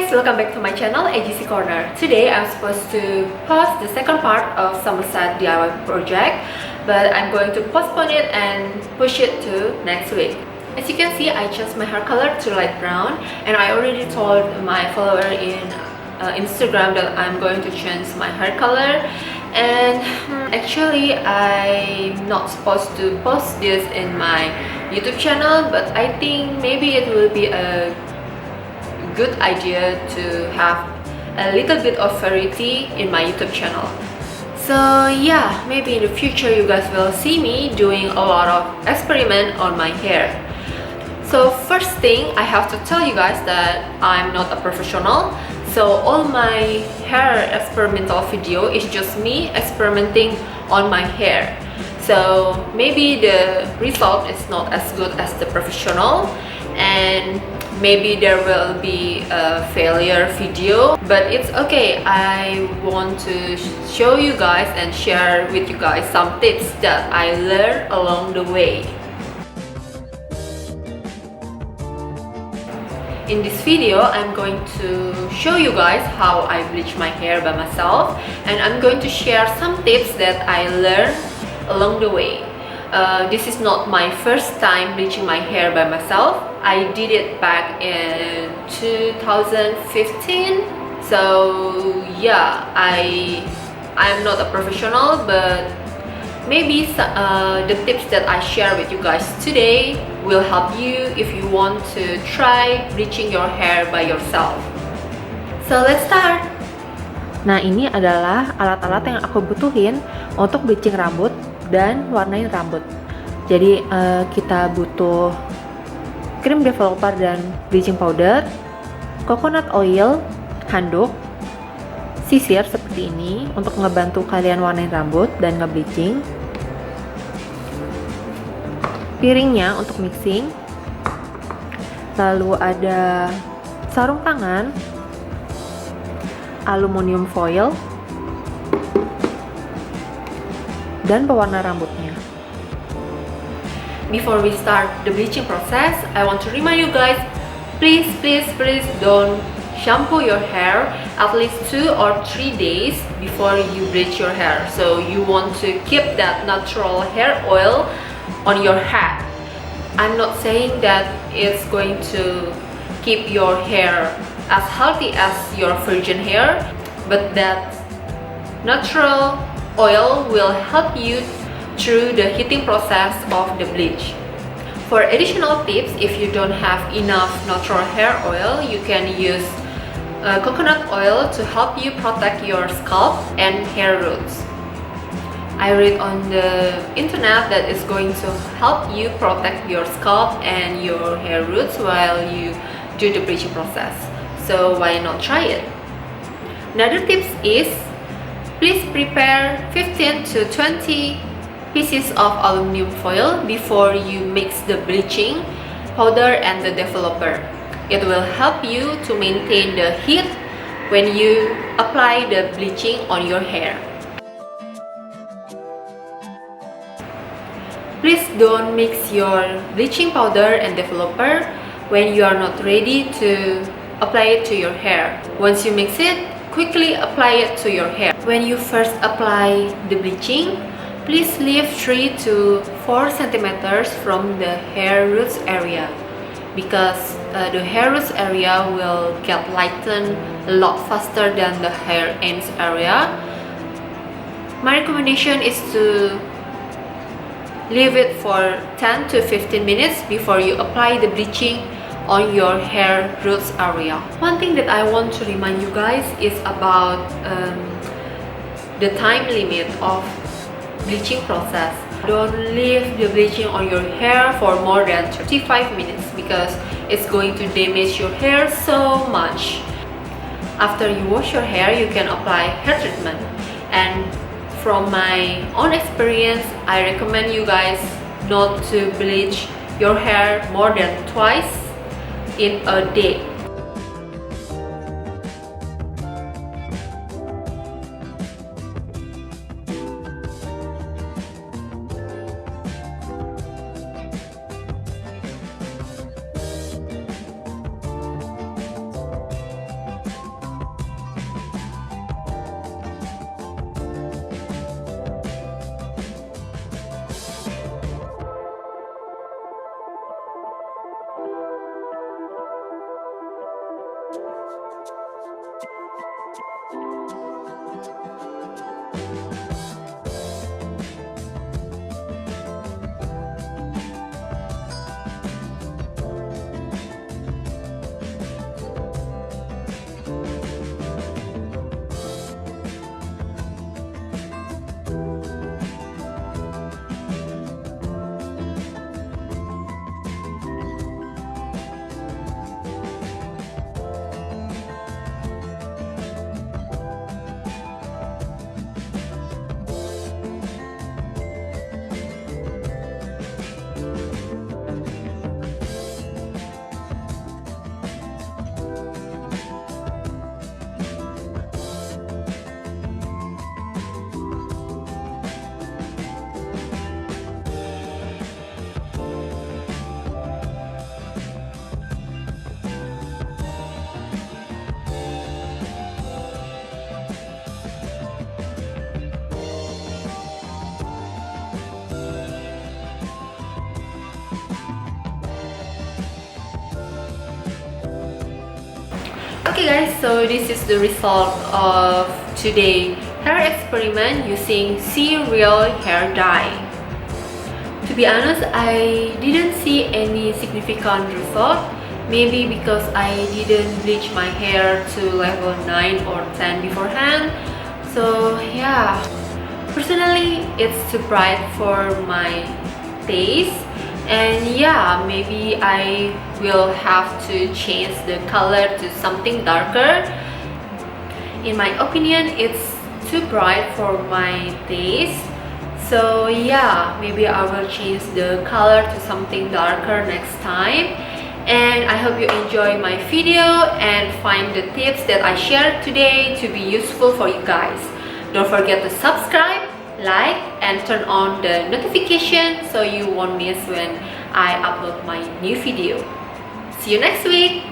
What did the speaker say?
guys, welcome back to my channel AGC Corner. Today I'm supposed to post the second part of summer set DIY project, but I'm going to postpone it and push it to next week. As you can see, I changed my hair color to light brown, and I already told my follower in Instagram that I'm going to change my hair color. And actually I'm not supposed to post this in my YouTube channel, but I think maybe it will be a good idea to have a little bit of variety in my YouTube channel. So yeah, maybe in the future you guys will see me doing a lot of experiment on my hair. So first thing, I have to tell you guys that I'm not a professional. So all my hair experimental video is just me experimenting on my hair. So maybe the result is not as good as the professional, and maybe there will be a failure video, but it's okay. I want to show you guys and share with you guys some tips that I learned along the way. In this video, I'm going to show you guys how I bleach my hair by myself, and I'm going to share some tips that I learned along the way. This is not my first time bleaching my hair by myself. I did it back in 2015. So yeah, I'm not a professional, but maybe the tips that I share with you guys today will help you if you want to try bleaching your hair by yourself. So let's start. Nah, ini adalah alat-alat yang aku butuhin untuk bleaching rambut dan warnain rambut. Jadi kita butuh krim developer dan bleaching powder, coconut oil, handuk, sisir seperti ini untuk ngebantu kalian warnain rambut dan nge-bleaching, piringnya untuk mixing, lalu ada sarung tangan, aluminium foil, dan pewarna rambutnya. Before we start the bleaching process, I want to remind you guys, please don't shampoo your hair at least 2 or 3 days before you bleach your hair. So you want to keep that natural hair oil on your head. I'm not saying that it's going to keep your hair as healthy as your virgin hair, but that natural oil will help you through the heating process of the bleach. For additional tips, if you don't have enough natural hair oil, you can use coconut oil to help you protect your scalp and hair roots. I read on the internet that it's going to help you protect your scalp and your hair roots while you do the bleaching process. So why not try it? Another tips is, please prepare 15 to 20 pieces of aluminum foil before you mix the bleaching powder and the developer. It will help you to maintain the heat when you apply the bleaching on your hair. Please don't mix your bleaching powder and developer when you are not ready to apply it to your hair. Once you mix it, quickly apply it to your hair. When you first apply the bleaching, please leave 3 to 4 centimeters from the hair roots area, because the hair roots area will get lightened a lot faster than the hair ends area. My recommendation is to leave it for 10 to 15 minutes before you apply the bleaching on your hair roots area. One thing that I want to remind you guys is about the time limit of bleaching process. Don't leave the bleaching on your hair for more than 35 minutes because it's going to damage your hair so much. After you wash your hair, you can apply hair treatment, and from my own experience, I recommend you guys not to bleach your hair more than twice in a day. Okay guys, so this is the result of today hair experiment using cereal hair dye. To be honest, I didn't see any significant result. Maybe because I didn't bleach my hair to level 9 or 10 beforehand. So yeah, personally it's too bright for my taste. And yeah, maybe I will have to change the color to something darker. In my opinion, it's too bright for my taste. So yeah, maybe I will change the color to something darker next time. And I hope you enjoy my video and find the tips that I shared today to be useful for you guys. Don't forget to subscribe, like, and turn on the notification so you won't miss when I upload my new video. See you next week!